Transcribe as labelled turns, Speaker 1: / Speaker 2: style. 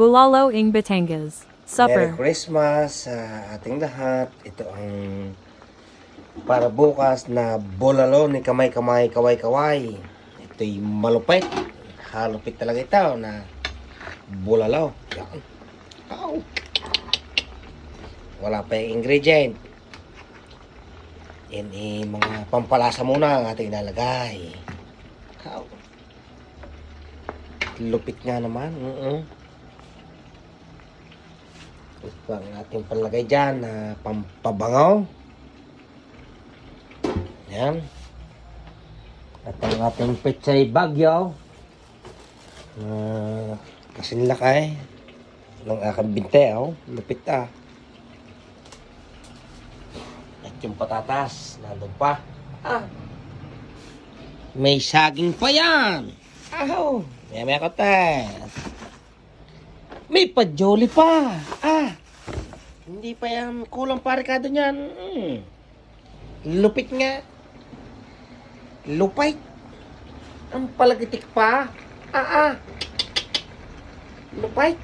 Speaker 1: Bulalo ing Batangas.
Speaker 2: Merry
Speaker 1: Supper.
Speaker 2: Christmas sa ating lahat. Ito ang para bukas na bulalo ni kamay-kamay, kaway-kaway. Ito'y malupit. Halupit talaga ito na bulalo. Yan. Ow. Wala pa yung ingredient. Yan mga pampalasa muna ang ating ilalagay. Ow. Lupit nga naman. Ito ang ating palagay dyan na pampabangaw. Yan. At ang ating pechay bagyo. Kasing lakay ng aking binte. Lupit At yung patatas. Nandun pa. May saging pa yan. Maya-maya ko tayo. May pajoli pa. Hindi pa yan kulang parikado niyan. Lupit nga. Lupay. Ang palagitik pa. Lupay.